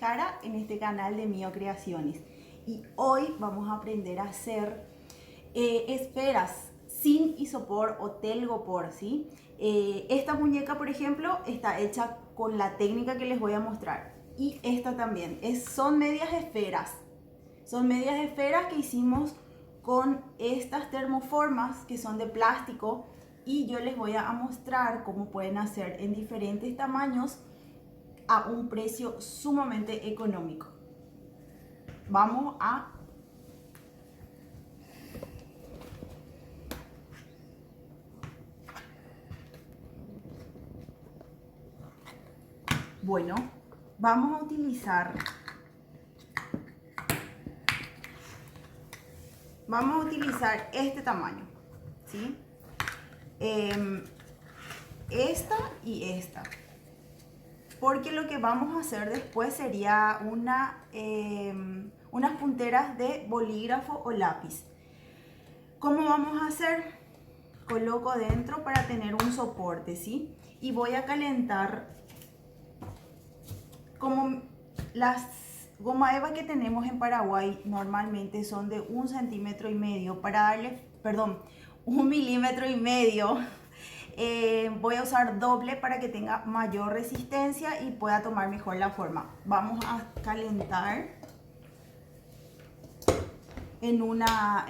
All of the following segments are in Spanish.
Jara en este canal de Mio Creaciones y hoy vamos a aprender a hacer esferas sin isopor o telgopor, ¿sí? Esta muñeca, por ejemplo, está hecha con la técnica que les voy a mostrar y esta también. Son medias esferas que hicimos con estas termoformas que son de plástico y yo les voy a mostrar cómo pueden hacer en diferentes tamaños a un precio sumamente económico. Vamos a Bueno, vamos a utilizar este tamaño, ¿sí? Esta y esta. Porque lo que vamos a hacer después sería unas punteras de bolígrafo o lápiz. ¿Cómo vamos a hacer? Coloco dentro para tener un soporte, ¿sí? Y voy a calentar como las goma eva que tenemos en Paraguay normalmente son de 1,5 centímetros para darle, perdón, 1,5 milímetros. Voy a usar doble para que tenga mayor resistencia y pueda tomar mejor la forma. Vamos a calentar en una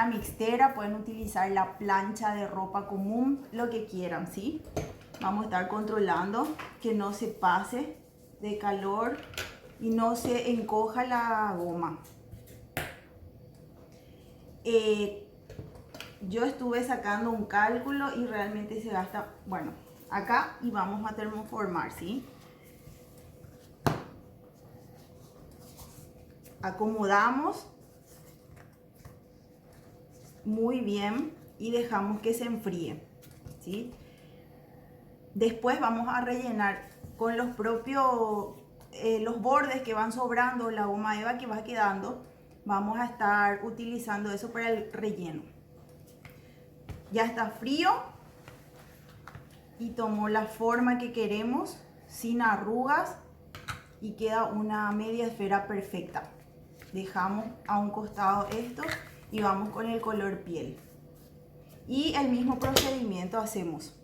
mixtera. Pueden utilizar la plancha de ropa común, lo que quieran, ¿sí? Vamos a estar controlando que no se pase de calor y no se encoja la goma. Yo estuve sacando un cálculo y realmente se gasta, bueno, acá, y vamos a termoformar, ¿sí? Acomodamos muy bien y dejamos que se enfríe, ¿sí? Después vamos a rellenar con los propios, los bordes que van sobrando, la goma eva que va quedando, vamos a estar utilizando eso para el relleno. Ya está frío y tomó la forma que queremos, sin arrugas, y queda una media esfera perfecta. Dejamos a un costado esto y vamos con el color piel. Y el mismo procedimiento hacemos.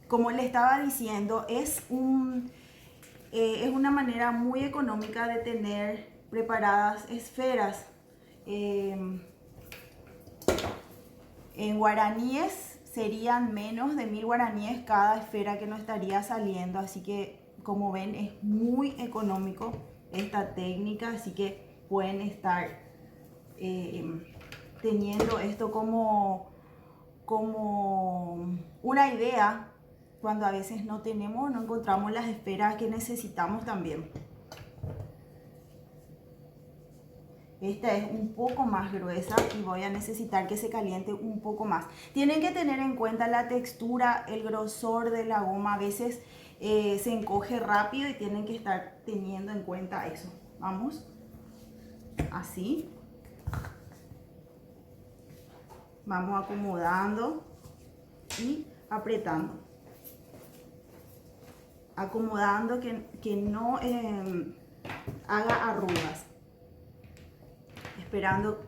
Como le estaba diciendo, es una manera muy económica de tener preparadas esferas. En guaraníes serían menos de 1000 guaraníes cada esfera que nos estaría saliendo, así que como ven es muy económico esta técnica, así que pueden estar teniendo esto como una idea cuando a veces no encontramos las esferas que necesitamos también. Esta es un poco más gruesa y voy a necesitar que se caliente un poco más. Tienen que tener en cuenta la textura, el grosor de la goma. A veces se encoge rápido y tienen que estar teniendo en cuenta eso. Vamos, así. Vamos acomodando y apretando. Acomodando que no haga arrugas. Esperando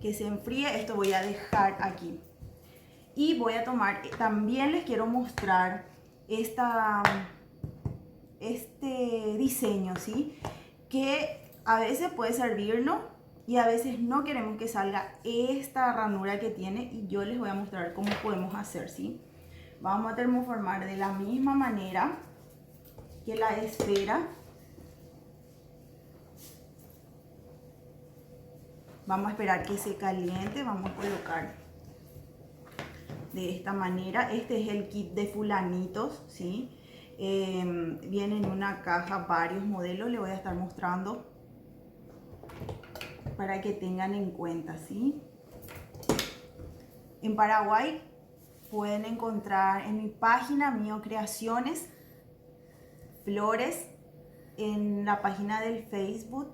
que se enfríe, esto voy a dejar aquí. Y voy a tomar, también les quiero mostrar este diseño, ¿sí? Que a veces puede servirnos y a veces no queremos que salga esta ranura que tiene, y yo les voy a mostrar cómo podemos hacer, ¿sí? Vamos a termoformar de la misma manera que la esfera. Vamos a esperar que se caliente, vamos a colocar de esta manera. Este es el kit de fulanitos, ¿sí? Viene en una caja varios modelos, le voy a estar mostrando para que tengan en cuenta, ¿sí? En Paraguay pueden encontrar en mi página Mio Creaciones flores, en la página del Facebook,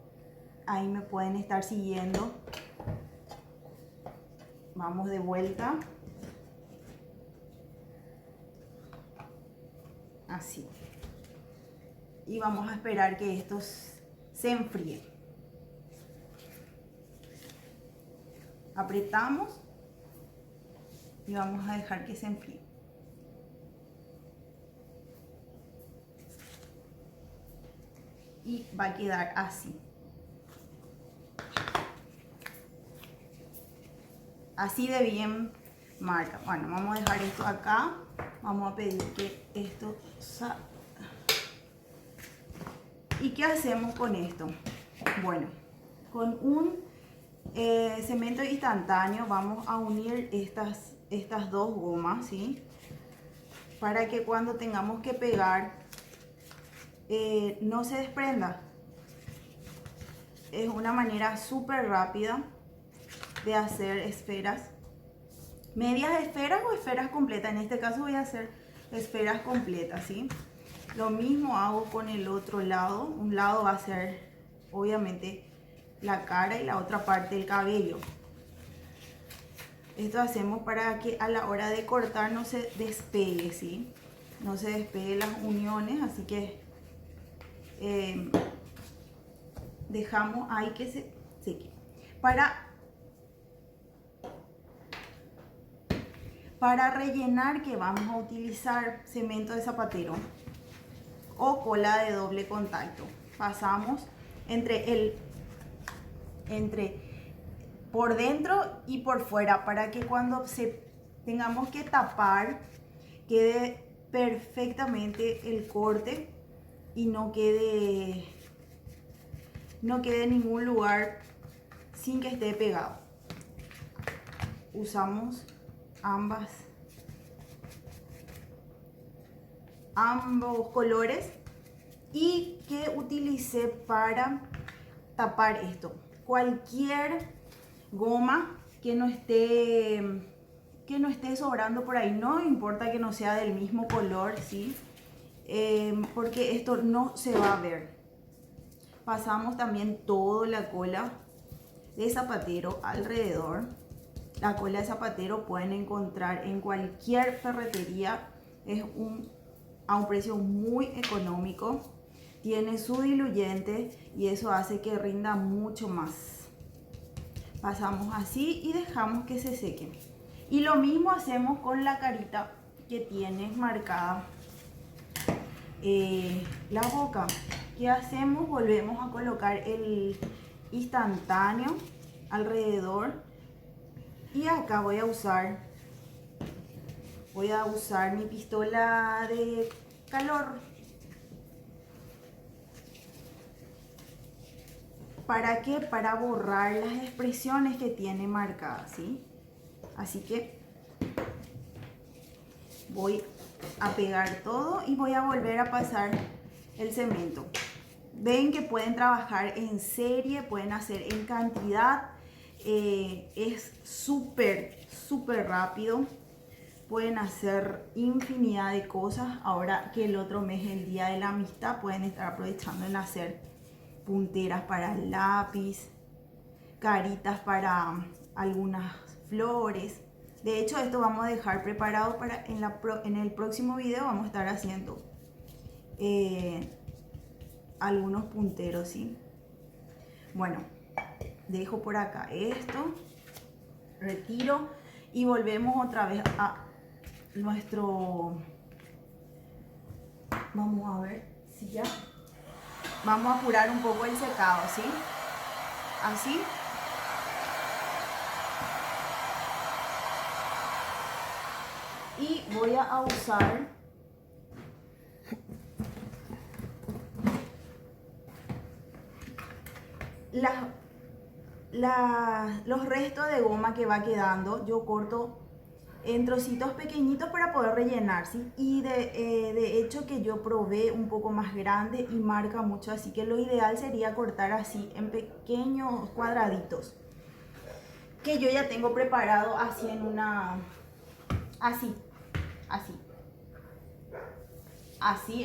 ahí me pueden estar siguiendo. Vamos de vuelta. Así. y vamos a esperar que estos se enfríen. Apretamos y vamos a dejar que se enfríe. Y va a quedar así. Así de bien marca. Bueno, vamos a dejar esto acá. Vamos a pedir que esto salga. ¿Y qué hacemos con esto? Bueno, con un cemento instantáneo vamos a unir estas dos gomas, ¿sí? Para que cuando tengamos que pegar no se desprenda. Es una manera súper rápida de hacer esferas, medias esferas o esferas completas. En este caso voy a hacer esferas completas, ¿sí? Lo mismo hago con el otro lado. Un lado va a ser obviamente la cara y la otra parte el cabello. Esto hacemos para que a la hora de cortar no se despegue, ¿sí? No se despegue las uniones, así que dejamos ahí que se seque. Para rellenar, que vamos a utilizar cemento de zapatero o cola de doble contacto. Pasamos por dentro y por fuera para que cuando tengamos que tapar quede perfectamente el corte y no quede en ningún lugar sin que esté pegado. Usamos ambos colores. Y que utilicé para tapar esto, cualquier goma que no esté sobrando por ahí, no importa que no sea del mismo color, ¿sí? Porque esto no se va a ver. Pasamos también toda la cola de zapatero alrededor. La cola de zapatero pueden encontrar en cualquier ferretería, es a un precio muy económico. Tiene su diluyente y eso hace que rinda mucho más. Pasamos así y dejamos que se seque. Y lo mismo hacemos con la carita que tiene marcada la boca. ¿Qué hacemos? Volvemos a colocar el instantáneo alrededor. Y acá voy a usar mi pistola de calor. ¿Para qué? Para borrar las expresiones que tiene marcadas, ¿sí? Así que voy a pegar todo y voy a volver a pasar el cemento. Ven que pueden trabajar en serie, pueden hacer en cantidad. Es súper rápido. Pueden hacer infinidad de cosas. Ahora que el otro mes es el Día de la Amistad, pueden estar aprovechando en hacer punteras para el lápiz, caritas para algunas flores. De hecho, esto vamos a dejar preparado para en el próximo video. Vamos a estar haciendo algunos punteros, ¿sí? Bueno, dejo por acá esto, retiro y volvemos otra vez a nuestro... Vamos a ver si ya... Vamos a apurar un poco el secado, ¿sí? Así. Y voy a usar los restos de goma que va quedando. Yo corto en trocitos pequeñitos para poder rellenar, ¿sí? Y de hecho que yo probé un poco más grande y marca mucho, así que lo ideal sería cortar así en pequeños cuadraditos que yo ya tengo preparado así en una, así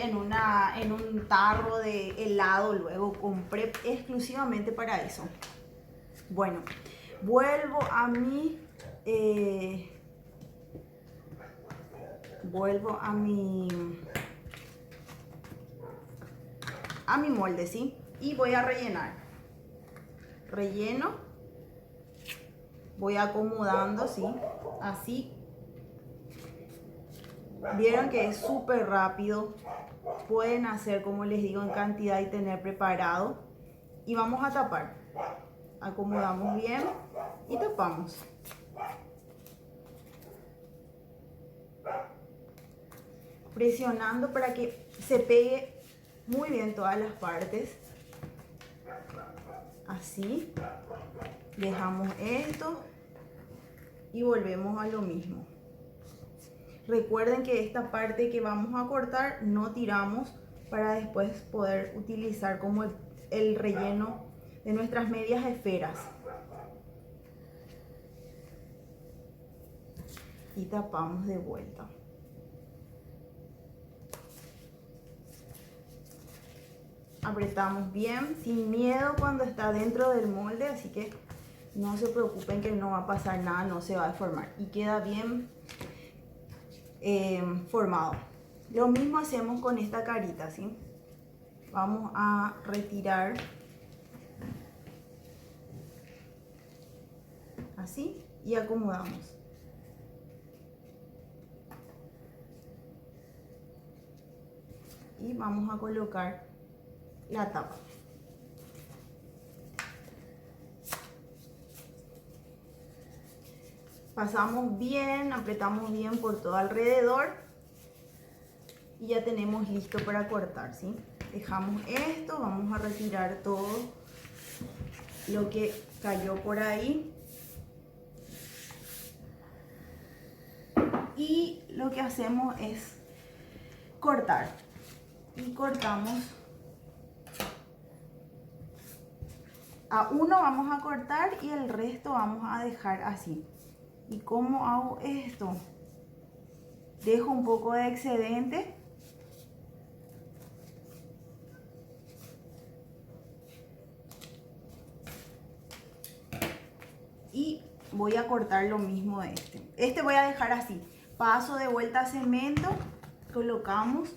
en un tarro de helado. Luego compré exclusivamente para eso. Bueno, vuelvo a mi a mi molde, ¿sí? Y voy a rellenar. Relleno. Voy acomodando, ¿sí? Así. Vieron que es súper rápido. Pueden hacer, como les digo, en cantidad y tener preparado. Y vamos a tapar. Acomodamos bien y tapamos. Presionando para que se pegue muy bien todas las partes. Así. Dejamos esto y volvemos a lo mismo. Recuerden que esta parte que vamos a cortar no tiramos para después poder utilizar como el relleno de nuestras medias esferas. Y tapamos de vuelta. Apretamos bien, sin miedo cuando está dentro del molde, así que no se preocupen que no va a pasar nada, no se va a deformar y queda bien formado. Lo mismo hacemos con esta carita, ¿sí? Vamos a retirar así y acomodamos. Y vamos a colocar la tapa. Pasamos bien, apretamos bien por todo alrededor y ya tenemos listo para cortar, ¿sí? Dejamos esto, vamos a retirar todo lo que cayó por ahí. Y lo que hacemos es cortar. Y cortamos. A uno vamos a cortar y el resto vamos a dejar así. ¿Y cómo hago esto? Dejo un poco de excedente. Y voy a cortar lo mismo de este. Este voy a dejar así. Paso de vuelta a cemento. Colocamos.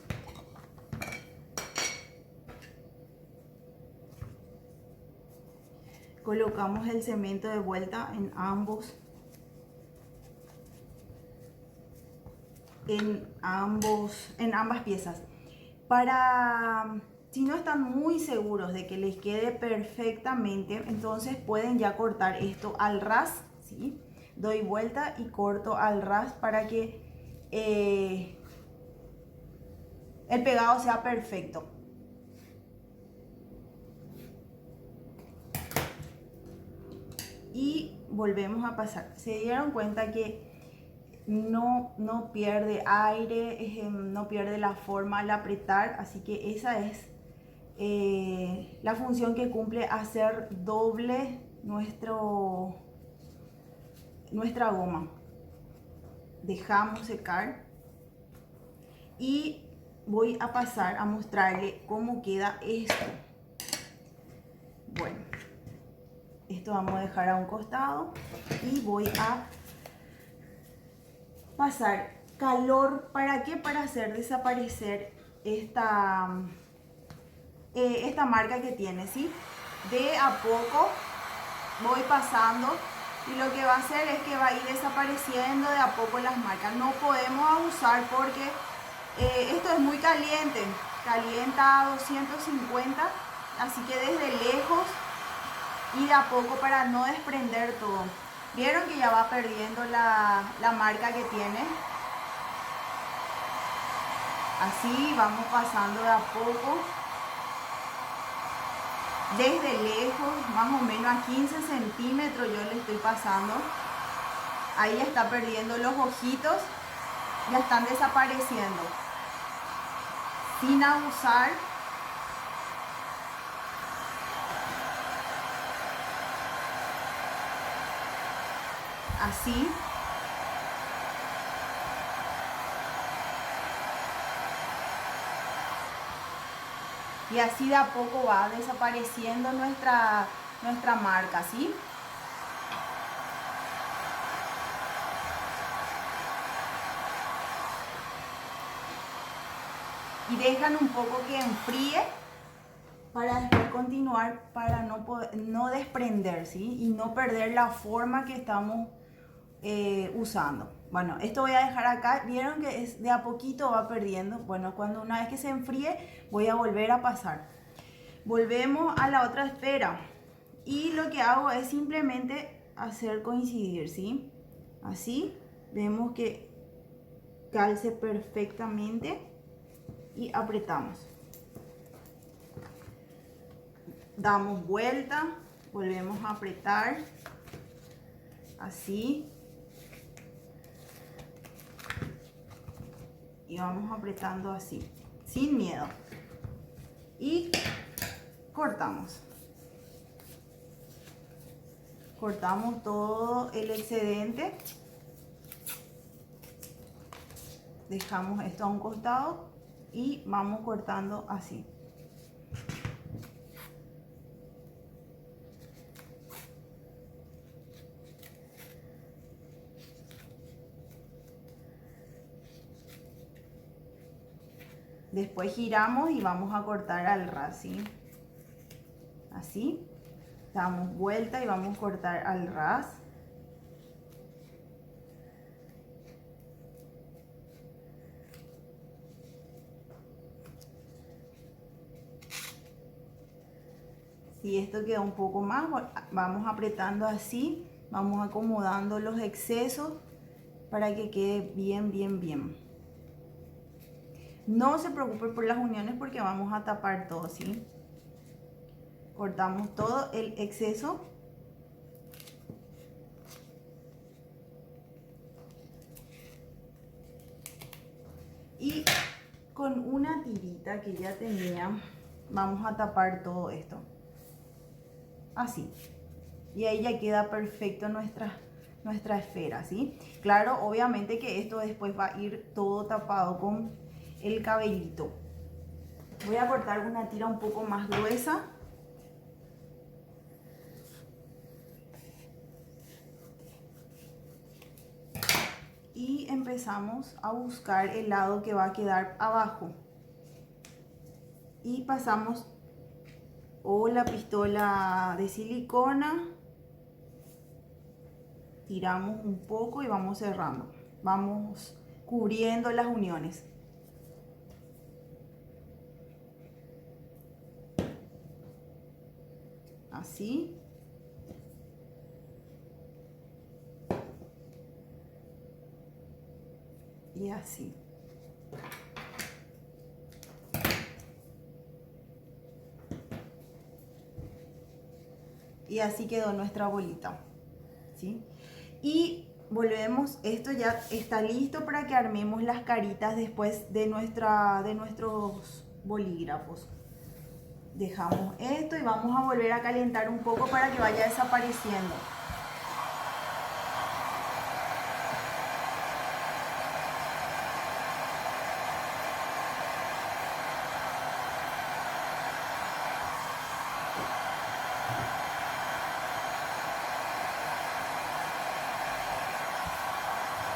Colocamos el cemento de vuelta en ambas piezas. Para si no están muy seguros de que les quede perfectamente, entonces pueden ya cortar esto al ras, ¿sí? Doy vuelta y corto al ras para que el pegado sea perfecto. Y volvemos a pasar. Se dieron cuenta que no pierde aire, no pierde la forma al apretar, así que esa es la función que cumple hacer doble nuestra goma. Dejamos secar y voy a pasar a mostrarle cómo queda esto. Bueno, esto vamos a dejar a un costado y voy a pasar calor. ¿Para qué? Para hacer desaparecer esta marca que tiene, ¿sí? De a poco voy pasando y lo que va a hacer es que va a ir desapareciendo de a poco las marcas. No podemos abusar porque esto es muy caliente, calienta a 250, así que desde lejos y de a poco para no desprender todo. Vieron que ya va perdiendo la marca que tiene. Así vamos pasando de a poco. Desde lejos, más o menos a 15 centímetros yo le estoy pasando. Ahí ya está perdiendo los ojitos. Ya están desapareciendo. Sin abusar. Así. Y así de a poco va desapareciendo nuestra marca, ¿sí? Y dejan un poco que enfríe para después continuar, para no desprender, ¿sí? Y no perder la forma que estamos usando. Bueno, esto voy a dejar acá. Vieron que de a poquito va perdiendo. Bueno, cuando una vez que se enfríe voy a volver a pasar. Volvemos a la otra esfera y lo que hago es simplemente hacer coincidir, ¿sí? Así vemos que calce perfectamente y apretamos. Damos vuelta, volvemos a apretar, así. Y vamos apretando así, sin miedo. Y cortamos. Cortamos todo el excedente. Dejamos esto a un costado y vamos cortando así. Después giramos y vamos a cortar al ras, ¿sí? Así. Damos vuelta y vamos a cortar al ras. Si esto queda un poco más, vamos apretando así, vamos acomodando los excesos para que quede bien. No se preocupe por las uniones porque vamos a tapar todo, ¿sí? Cortamos todo el exceso. Y con una tirita que ya tenía, vamos a tapar todo esto. Así. Y ahí ya queda perfecto nuestra esfera, ¿sí? Claro, obviamente que esto después va a ir todo tapado con el cabellito. Voy a cortar una tira un poco más gruesa. Y empezamos a buscar el lado que va a quedar abajo. Y pasamos o la pistola de silicona, tiramos un poco y vamos cerrando, vamos cubriendo las uniones. Así. Y así. Y así quedó nuestra bolita, ¿sí? Y volvemos, esto ya está listo para que armemos las caritas después de nuestros bolígrafos. Dejamos esto y vamos a volver a calentar un poco para que vaya desapareciendo.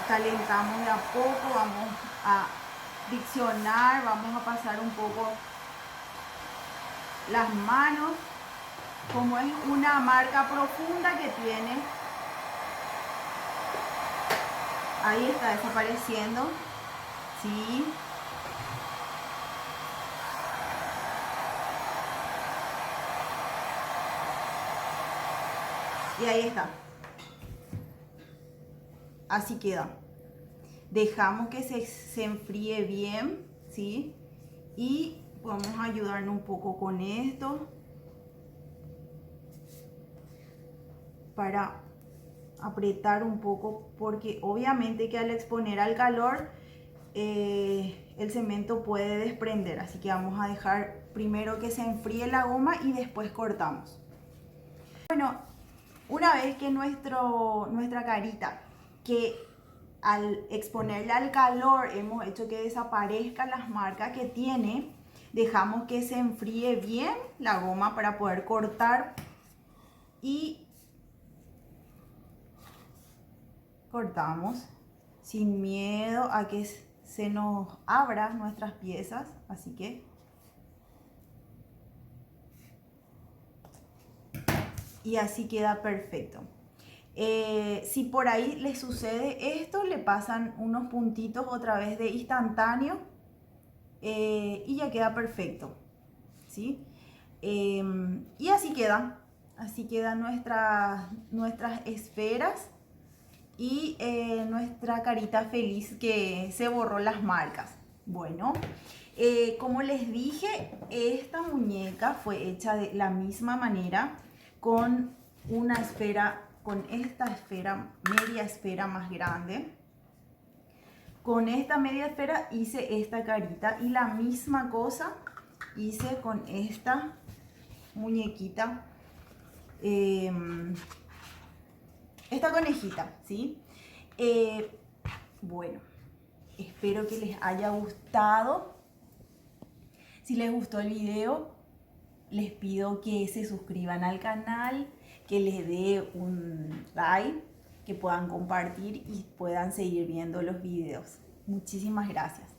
Calentamos de a poco, vamos a friccionar, vamos a pasar un poco las manos, como es una marca profunda que tiene. Ahí está desapareciendo, ¿sí? Y ahí está. Así queda. Dejamos que se enfríe bien, ¿sí? Y vamos a ayudarnos un poco con esto para apretar un poco, porque obviamente que al exponer al calor el cemento puede desprender, así que vamos a dejar primero que se enfríe la goma y después cortamos. Bueno, una vez que nuestra carita, que al exponerla al calor hemos hecho que desaparezcan las marcas que tiene, dejamos que se enfríe bien la goma para poder cortar y cortamos sin miedo a que se nos abran nuestras piezas, así que y así queda perfecto. Si por ahí les sucede esto, le pasan unos puntitos otra vez de instantáneo y ya queda perfecto, ¿sí? Y así quedan nuestras esferas y nuestra carita feliz que se borró las marcas. Bueno, como les dije, esta muñeca fue hecha de la misma manera con una esfera, con esta esfera, media esfera más grande. Con esta media esfera hice esta carita y la misma cosa hice con esta muñequita, esta conejita, ¿sí? Bueno, espero que les haya gustado. Si les gustó el video, les pido que se suscriban al canal, que les dé un like, que puedan compartir y puedan seguir viendo los videos. Muchísimas gracias.